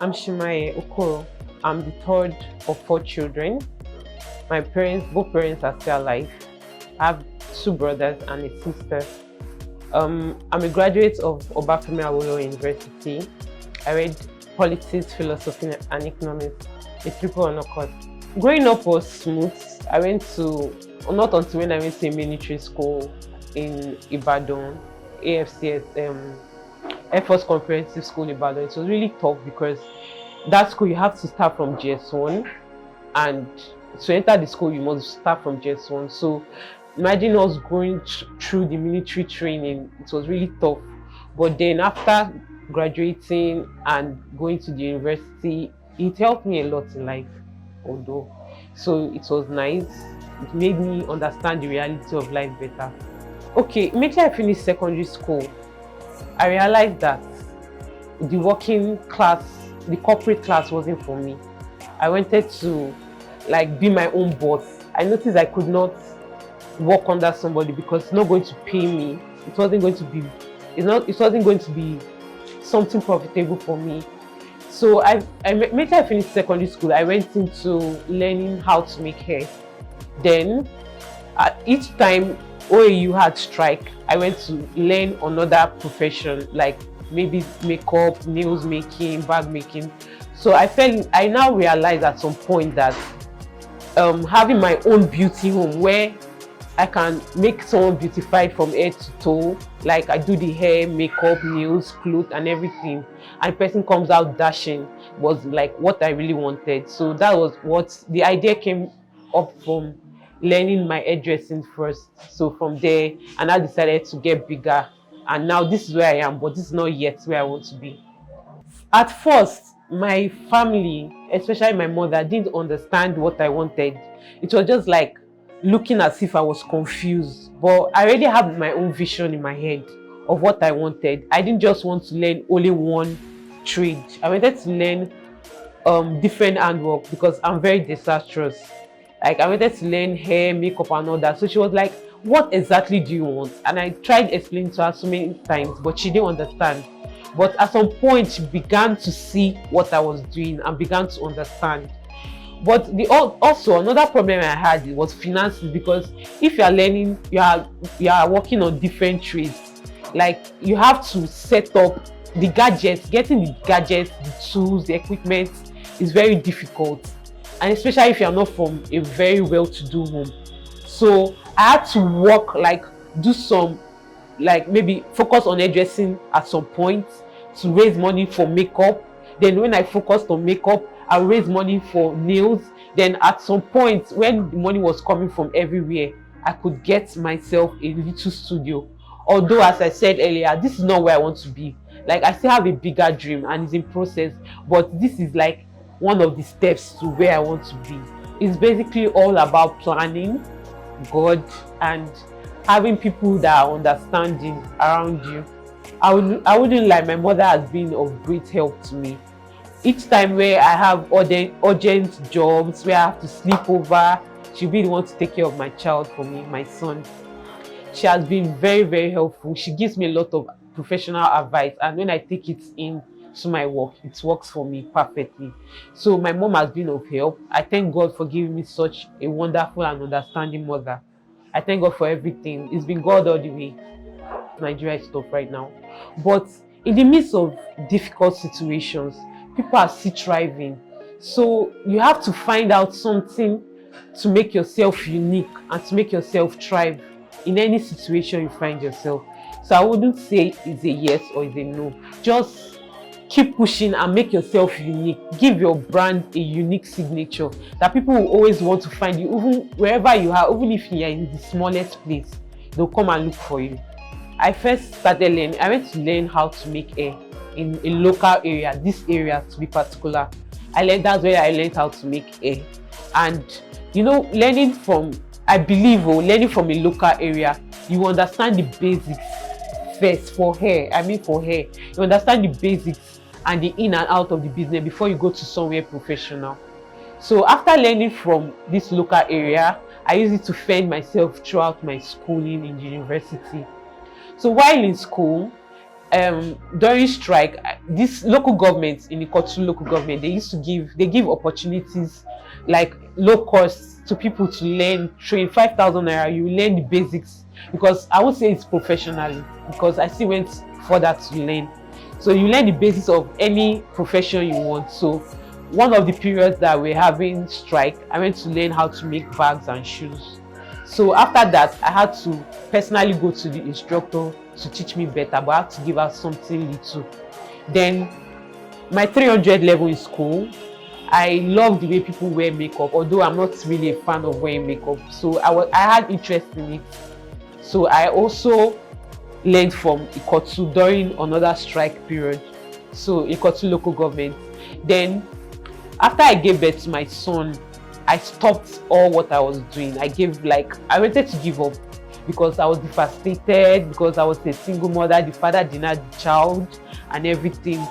I'm Semaya Okoro. I'm the third of four children. Both parents are still alive. I have two brothers and a sister. I'm a graduate of Obafemi Awolowo University. I read politics, philosophy, and economics, a triple honor course. Growing up was smooth. Not until when I went to a military school in Ibadan, AFCS, Air Force Comprehensive School in Ibadan. It was really tough because that school you have to start from GS1, and to enter the school you must start from GS1. So imagine us going through the military training. It was really tough. But then after graduating and going to the university, it helped me a lot in life, although. So it was nice. It made me understand the reality of life better. Okay, immediately I finished secondary school, I realized that the working class, the corporate class wasn't for me. I wanted to be my own boss. I noticed I could not work under somebody because it's not going to pay me. It wasn't going to be something profitable for me. So immediately I finished secondary school, I went into learning how to make hair. Then each time OAU had strike, I went to learn another profession, like maybe makeup, nails making, bag making. So I now realized at some point that having my own beauty home where I can make someone beautified from head to toe, like I do the hair, makeup, nails, clothes and everything, and the person comes out dashing, was like what I really wanted. So that was what the idea came up from, learning my hairdressing first. So from there, and I decided to get bigger, and now this is where I am, but this is not yet where I want to be. At first, my family, especially my mother, didn't understand what I wanted. It was just like looking as if I was confused, but I already had my own vision in my head of what I wanted. I didn't just want to learn only one trade. I wanted to learn different handwork because I'm very disastrous. Like I wanted to learn hair, makeup and all that. So she was like, what exactly do you want? And I tried explaining to her so many times, but she didn't understand. But at some point she began to see what I was doing and began to understand. But also another problem I had was finances, because if you are learning, you are working on different trades. Like you have to set up the gadgets, getting the gadgets, the tools, the equipment is very difficult, and especially if you are not from a very well-to-do home. So I had to work, like do some, like maybe focus on hairdressing at some point to raise money for makeup. Then when I focused on makeup, I raised money for nails. Then at some point when the money was coming from everywhere, I could get myself a little studio. Although, as I said earlier, this is not where I want to be. Like I still have a bigger dream and it's in process, but this is like one of the steps to where I want to be. It's basically all about planning, God, and having people that are understanding around you. I wouldn't lie, my mother has been of great help to me. Each time where I have urgent jobs where I have to sleep over, she'll be the one to take care of my child for me, my son. She has been very, very helpful. She gives me a lot of professional advice, and when I take it in to my work, it works for me perfectly. So my mom has been of help. I thank God for giving me such a wonderful and understanding mother. I thank God for everything. It's been God all the way. Nigeria is tough right now, but in the midst of difficult situations, people are still thriving. So you have to find out something to make yourself unique and to make yourself thrive in any situation you find yourself. So I wouldn't say it's a yes or it's a no. Just keep pushing and make yourself unique. Give your brand a unique signature that people will always want to find you, even wherever you are, even if you are in the smallest place, they'll come and look for you. I first started learning, I went to learn how to make hair in a local area, this area to be particular. That's where I learned how to make hair. And learning from a local area, you understand the basics first for hair. You understand the basics and the in and out of the business before you go to somewhere professional. So after learning from this local area, I used it to fend myself throughout my schooling in the university. So while in school, during strike, this local government in Ikotu local government, they give opportunities like low cost to people to learn, train 5,000 naira. You learn the basics, because I would say it's professionally, because I still went further to learn. So you learn the basics of any profession you want. So one of the periods that we're having strike, I went to learn how to make bags and shoes. So after that, I had to personally go to the instructor to teach me better, but I had to give her something little. Then my 300 level in school, I love the way people wear makeup, although I'm not really a fan of wearing makeup. So I had interest in it. So I also learned from Ikotu during another strike period. So Ikotu local government. Then after I gave birth to my son, I stopped all what I was doing. I wanted to give up, because I was devastated, because I was a single mother, the father denied the child and everything.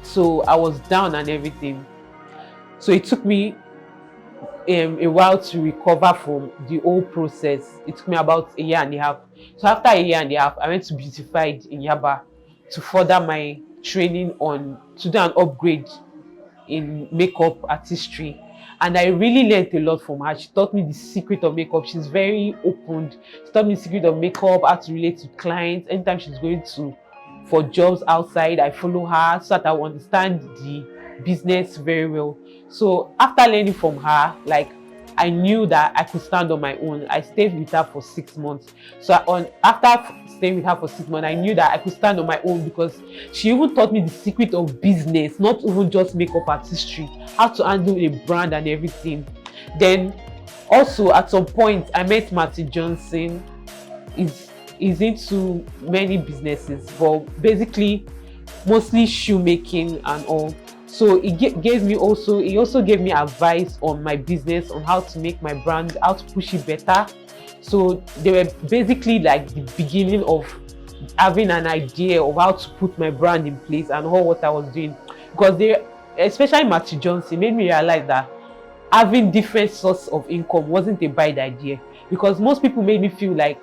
So I was down and everything. So it took me a while to recover from the whole process. It took me about a year and a half. So after a year and a half, I went to Beautified in Yaba to further my training to do an upgrade in makeup artistry. And I really learned a lot from her. She taught me the secret of makeup. She's very open. She taught me the secret of makeup, how to relate to clients. Anytime she's going for jobs outside, I follow her so that I will understand the business very well. So after learning from her, I knew that I could stand on my own. I stayed with her for 6 months. So after staying with her for 6 months, I knew that I could stand on my own, because she even taught me the secret of business, not even just makeup artistry, how to handle a brand and everything. Then also at some point, I met Martin Johnson. He's into many businesses, but basically mostly shoemaking and all. So he also gave me advice on my business, on how to make my brand, how to push it better. So they were basically like the beginning of having an idea of how to put my brand in place and all what I was doing. Because especially Matthew Johnson, made me realize that having different sources of income wasn't a bad idea, because most people made me feel like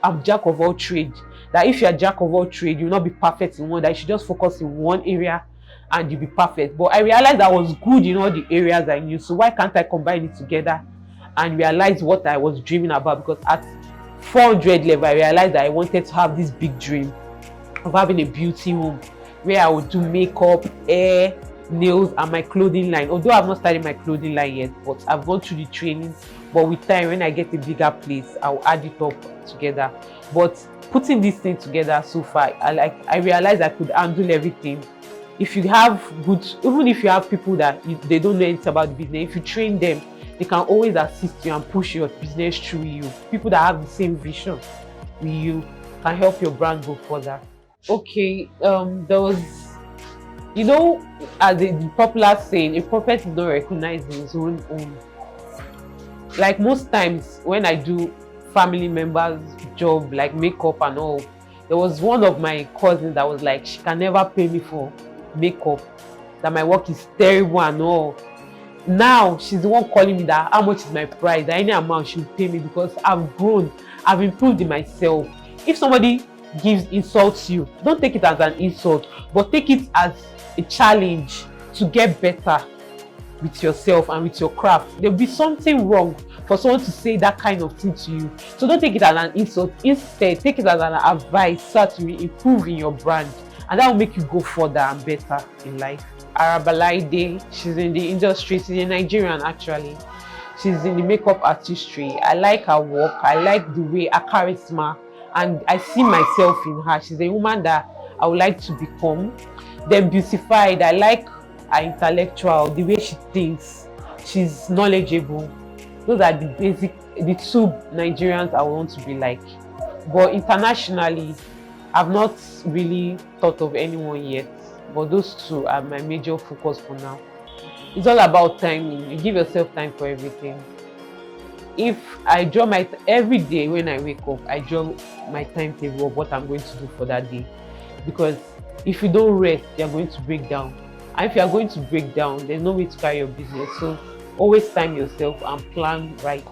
I'm jack of all trades. That if you're jack of all trades, you'll not be perfect in one, that you should just focus in one area and you'll be perfect. But I realized I was good in all the areas I knew, so why can't I combine it together and realize what I was dreaming about? Because at 400 level, I realized that I wanted to have this big dream of having a beauty home where I would do makeup, hair, nails, and my clothing line. Although I've not started my clothing line yet, but I've gone through the training. But with time, when I get a bigger place, I'll add it up together. But putting this thing together so far, I realized I could handle everything. If you have even if you have people that they don't know anything about the business, if you train them, they can always assist you and push your business through you. People that have the same vision with you can help your brand go further. Okay, there was, as the popular saying, a prophet is not recognized in his own home. Like most times when I do family members' job, like makeup and all, there was one of my cousins that was like, she can never pay me for makeup, that my work is terrible and all. Now she's the one calling me that how much is my price, that any amount she will pay me, because I've grown, I've improved in myself. If somebody insults you, don't take it as an insult, but take it as a challenge to get better with yourself and with your craft. There'll be something wrong for someone to say that kind of thing to you. So don't take it as an insult. Instead, take it as an advice so that you will improve in your brand, and that will make you go further and better in life. Arabalaide, she's in the industry. She's a Nigerian actually. She's in the makeup artistry. I like her work. I like the way, her charisma, and I see myself in her. She's a woman that I would like to become. Then Beautified, I like her intellectual, the way she thinks. She's knowledgeable. Those are the two Nigerians I want to be like. But internationally, I've not really thought of anyone yet. But those two are my major focus for now. It's all about timing. You give yourself time for everything. If I draw every day when I wake up, I draw my timetable of what I'm going to do for that day. Because if you don't rest, you're going to break down. And if you're going to break down, there's no way to carry your business. So always time yourself and plan right.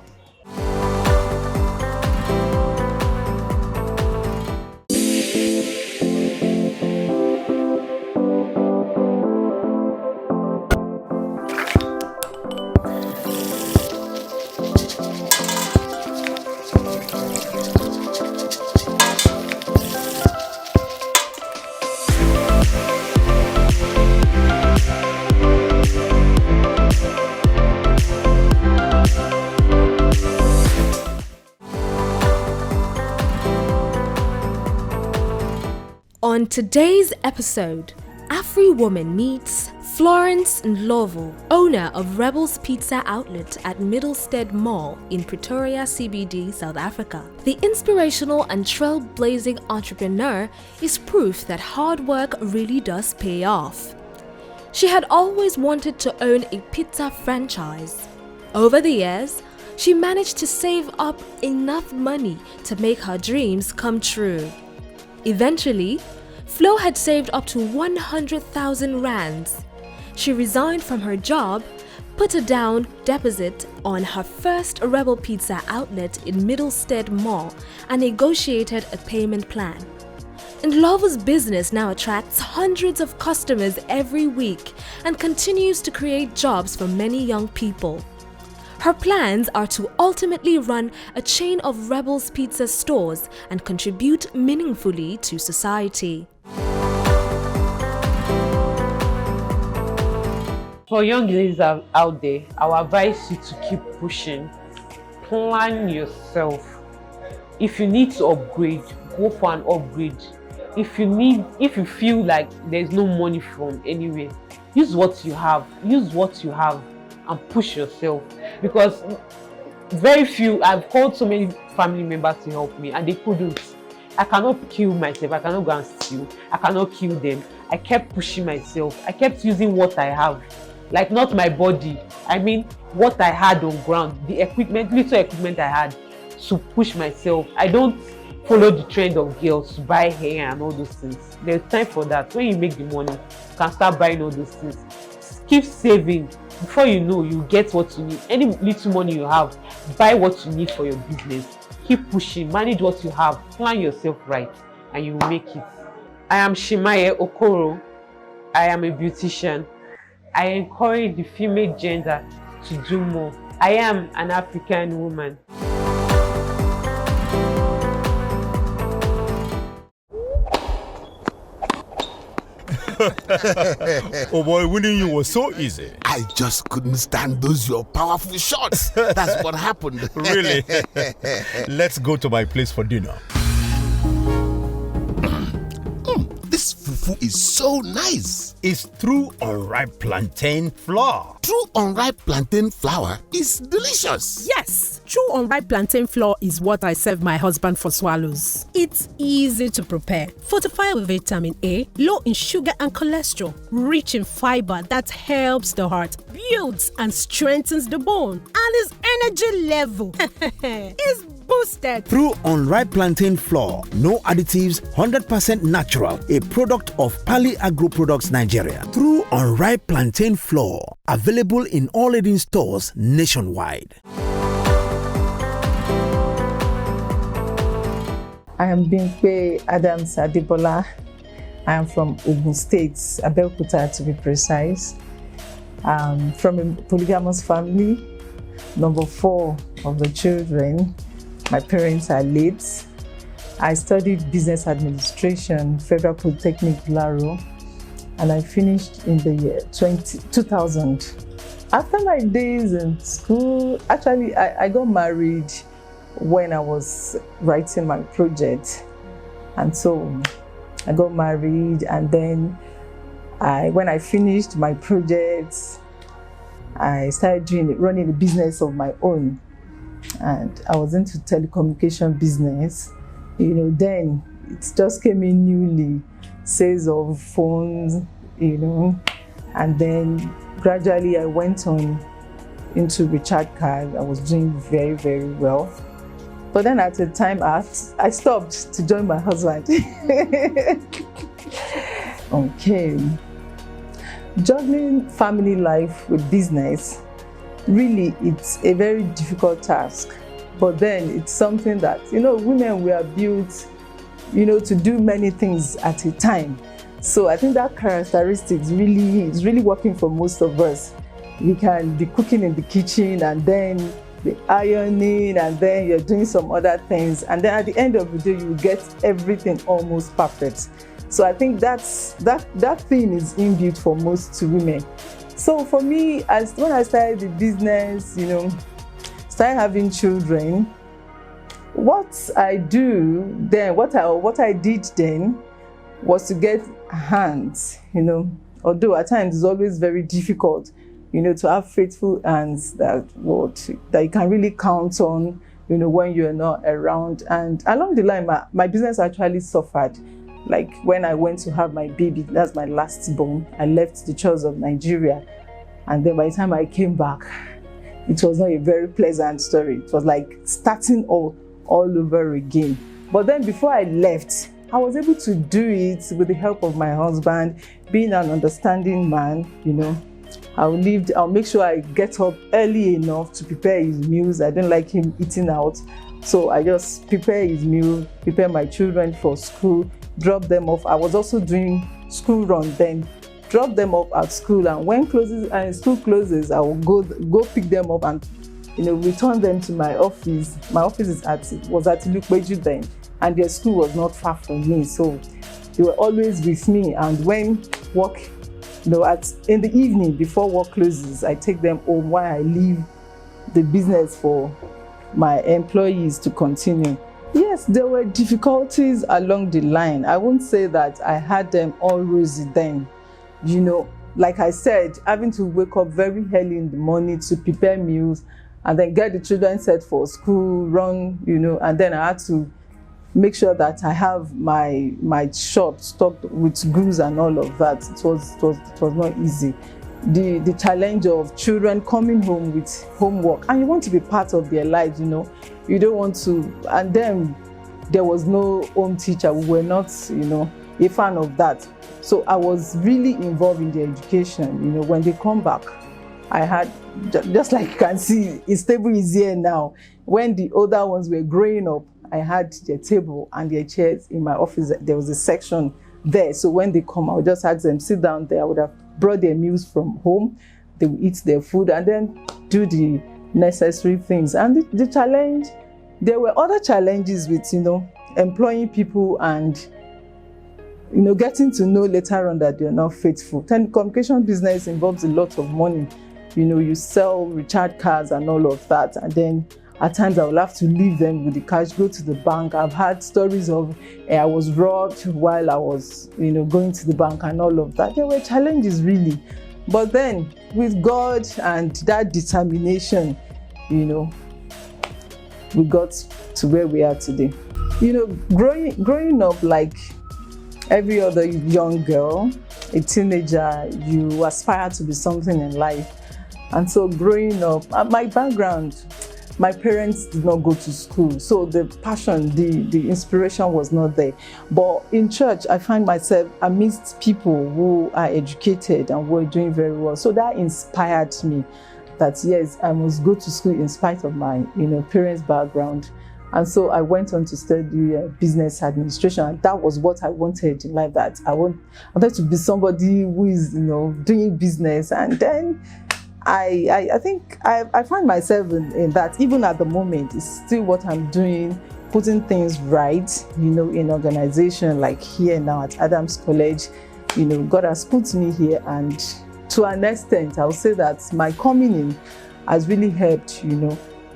On today's episode, Afri woman meets Florence Ndlovu, owner of Rebel's Pizza Outlet at Middlestead Mall in Pretoria CBD, South Africa. The inspirational and trailblazing entrepreneur is proof that hard work really does pay off. She had always wanted to own a pizza franchise. Over the years, she managed to save up enough money to make her dreams come true. Eventually, Flo had saved up to 100,000 rands. She resigned from her job, put a down deposit on her first Rebel Pizza outlet in Middlestead Mall, and negotiated a payment plan. Ndlovu's business now attracts hundreds of customers every week and continues to create jobs for many young people. Her plans are to ultimately run a chain of Rebel's Pizza stores and contribute meaningfully to society. For young ladies out there, I would advise you to keep pushing. Plan yourself. If you need to upgrade, go for an upgrade. If you feel like there's no money from anywhere, use what you have. And push yourself, because very few, I've called so many family members to help me and they couldn't. I cannot kill myself, I cannot go and steal, I cannot kill them. I kept pushing myself, I kept using what I have, like not my body, I mean what I had on ground, the little equipment I had, to push myself. I don't follow the trend of girls to buy hair and all those things. There's time for that. When you make the money, you can start buying all those things. Keep saving. Before you know, you get what you need. Any little money you have, buy what you need for your business. Keep pushing, manage what you have, plan yourself right, and you will make it. I am Semaya Okoro. I am a beautician. I encourage the female gender to do more. I am an African woman. Oh boy, winning you was so easy. I just couldn't stand those your powerful shots. That's what happened. Really? Let's go to my place for dinner. This fufu is so nice. It's true unripe plantain flour. True unripe plantain flour is delicious. Yes, true unripe plantain flour is what I serve my husband for swallows. It's easy to prepare, fortified with vitamin A, low in sugar and cholesterol, rich in fiber that helps the heart, builds and strengthens the bone, and his energy level is boosted. True unripe plantain flour, no additives, 100% natural, a product of Pali Agro Products Nigeria. True unripe plantain flour, available in all leading stores nationwide. I am Bimpe Adams Adebola. I am from Ogun State, Abeokuta to be precise. From a polygamous family, number 4 of the children. My parents are late. I studied business administration, Federal Polytechnic Laro, and I finished in the year 2000. After my days in school, actually I got married when I was writing my project. And so I got married, and then when I finished my project, I started running a business of my own. And I was into telecommunication business. Then it just came in newly, sales of phones, and then gradually I went on into recharge card. I was doing very, very well. But then at the time I stopped to join my husband. Okay. Juggling family life with business, really it's a very difficult task. But then it's something that, women, we are built, to do many things at a time. So I think that characteristic is really working for most of us. We can be cooking in the kitchen and then be ironing, and then you're doing some other things. And then at the end of the day, you get everything almost perfect. So I think that thing is inbuilt for most women. So for me, when I started the business, started having children, what I did then was to get hands, although at times it's always very difficult, to have faithful hands that you can really count on, when you're not around. And along the line, my business actually suffered. Like when I went to have my baby, that's my last born, I left the shores of Nigeria. And then by the time I came back, it was not a very pleasant story. It was like starting all over again. But then before I left, I was able to do it with the help of my husband, being an understanding man, I'll make sure I get up early enough to prepare his meals. I don't like him eating out. So I just prepare his meal, prepare my children for school, drop them off. I was also doing school run then, drop them off at school, and when school closes, I will go pick them up and return them to my office. My office was at Lukbeju then, and their school was not far from me, so they were always with me. And when work, in the evening before work closes, I take them home while I leave the business for my employees to continue. Yes, there were difficulties along the line. I won't say that I had them all rosy then. Like I said, having to wake up very early in the morning to prepare meals and then get the children set for school, run, and then I had to make sure that I have my shop stocked with goods and all of that. It was not easy. The challenge of children coming home with homework, and you want to be part of their lives, you don't want to, and then there was no home teacher. We were not, a fan of that. So I was really involved in their education. When they come back, I had, just like you can see, it's table is here now. When the older ones were growing up, I had their table and their chairs in my office. There was a section there. So when they come, I would just ask them, sit down there. I would have brought their meals from home. They would eat their food and then do the necessary things. And the challenge, there were other challenges with, employing people and, getting to know later on that they're not faithful. Telecommunication business involves a lot of money. You sell recharge cards and all of that. And then at times I will have to leave them with the cash, go to the bank. I've had stories of I was robbed while I was, going to the bank and all of that. There were challenges really. But then with God and that determination, we got to where we are today. Growing up like every other young girl, a teenager, you aspire to be something in life. And so growing up, my background, my parents did not go to school, so the passion, the inspiration was not there. But in church, I find myself amidst people who are educated and were doing very well. So that inspired me that yes, I must go to school in spite of my parents' background. And so I went on to study business administration, and that was what I wanted in life. That I wanted to be somebody who is doing business. And then I think I find myself in that. Even at the moment, it's still what I'm doing, putting things right, in organization like here now at Adams College. God has put me here, and to an extent, I'll say that my coming in has really helped,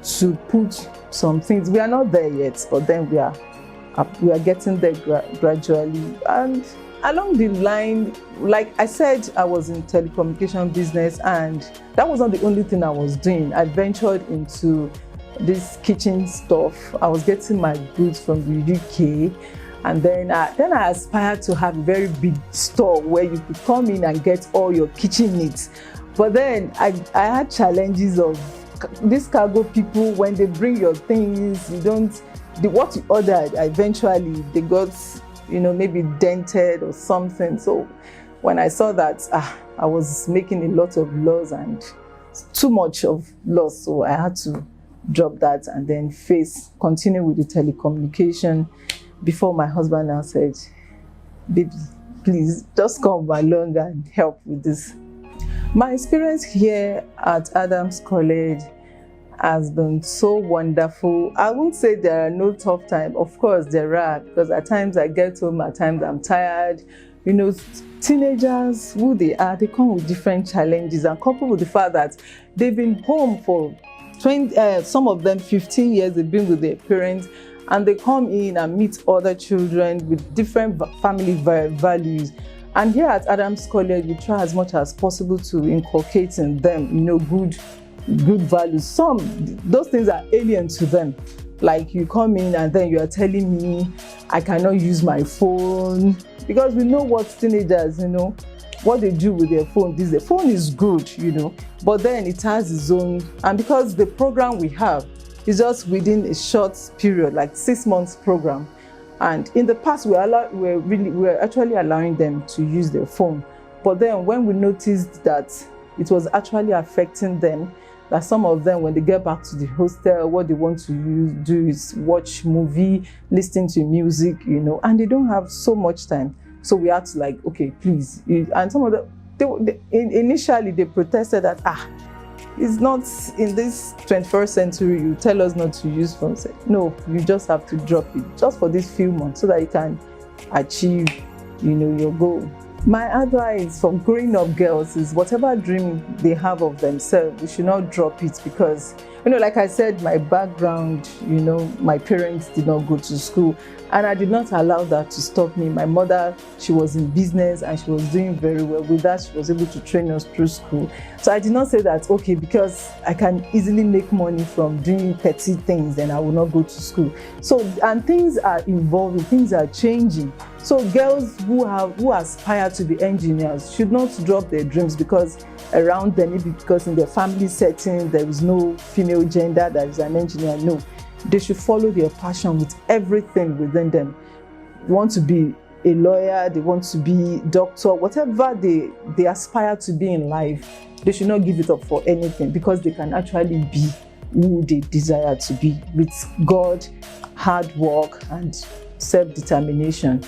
to put some things. We are not there yet, but then we are getting there gradually. And along the line, like I said, I was in telecommunication business, and that wasn't the only thing I was doing. I ventured into this kitchen stuff. I was getting my goods from the UK, and then I aspired to have a very big store where you could come in and get all your kitchen needs. But then I had challenges of these cargo people. When they bring your things, what you ordered, eventually they got maybe dented or something. So when I saw that I was making a lot of loss and too much of loss, so I had to drop that and then continue with the telecommunication, before my husband now said, baby, please just come along and help with this. My experience here at Adams College has been so wonderful. I won't say there are no tough times. Of course there are, because at times I get home, at times I'm tired. Teenagers, who they are, they come with different challenges, and coupled with the fact that they've been home for 20, some of them 15 years, they've been with their parents, and they come in and meet other children with different family values. And here at Adams College, we try as much as possible to inculcate in them, good values. Those things are alien to them. Like you come in and then you are telling me I cannot use my phone, because we know what teenagers, what they do with their phone. The phone is good, but then it has its own, and because the program we have is just within a short period, like 6 months program. And in the past, we're actually allowing them to use their phone. But then when we noticed that it was actually affecting them, that some of them, when they get back to the hostel, what they want to do is watch movie, listen to music, and they don't have so much time. So we had to okay, please. And some of them, initially they protested that, it's not in this 21st century, you tell us not to use phones. No, you just have to drop it just for these few months so that you can achieve, your goal. My advice for growing up girls is whatever dream they have of themselves, they should not drop it, because, like I said, my background, my parents did not go to school, and I did not allow that to stop me. My mother, she was in business and she was doing very well. With that, she was able to train us through school. So I did not say that, okay, because I can easily make money from doing petty things, then I will not go to school. So, and things are evolving, things are changing. So girls who aspire to be engineers should not drop their dreams because around them, maybe because in their family setting, there is no female gender that is an engineer. No, they should follow their passion with everything within them. They want to be a lawyer, they want to be doctor, whatever they aspire to be in life, they should not give it up for anything, because they can actually be who they desire to be with God, hard work, and self-determination.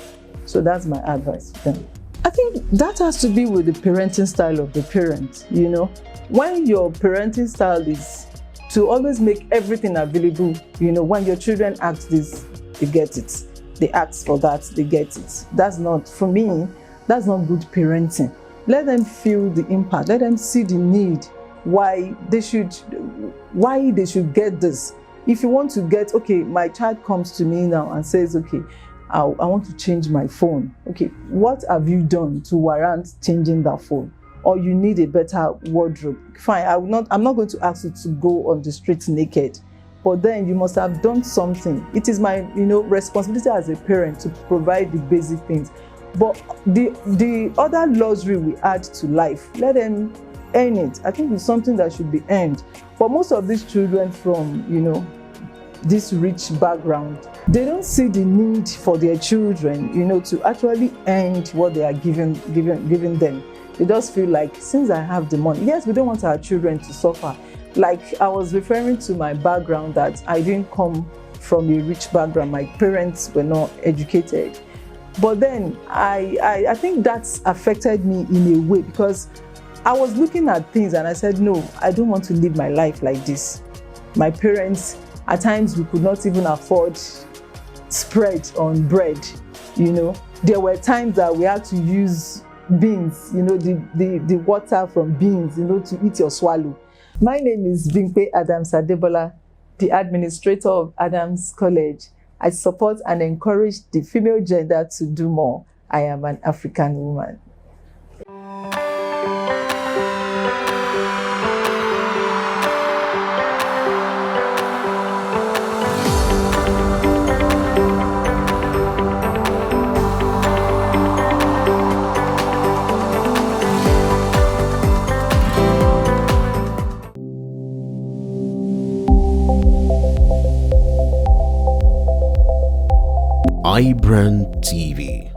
So that's my advice to them. I think that has to be with the parenting style of the parent, When your parenting style is to always make everything available, when your children ask this, they get it. They ask for that, they get it. That's not, for me, that's not good parenting. Let them feel the impact. Let them see the need, why they should get this. If you want to get, okay, my child comes to me now and says, okay, I want to change my phone. Okay, what have you done to warrant changing that phone? Or you need a better wardrobe. Fine, I'm not going to ask you to go on the streets naked, but then you must have done something. It is my, responsibility as a parent to provide the basic things. But the other luxury we add to life, let them earn it. I think it's something that should be earned. For most of these children from, this rich background, they don't see the need for their children, to actually earn what they are giving them. They just feel like, since I have the money, yes, we don't want our children to suffer. Like I was referring to my background, that I didn't come from a rich background. My parents were not educated. But then I think that's affected me in a way, because I was looking at things and I said, no, I don't want to live my life like this. My parents, at times we could not even afford spread on bread, There were times that we had to use beans, the water from beans, to eat your swallow. My name is Bimpe Adams Adebola, the administrator of Adams College. I support and encourage the female gender to do more. I am an African woman. iBrandTV.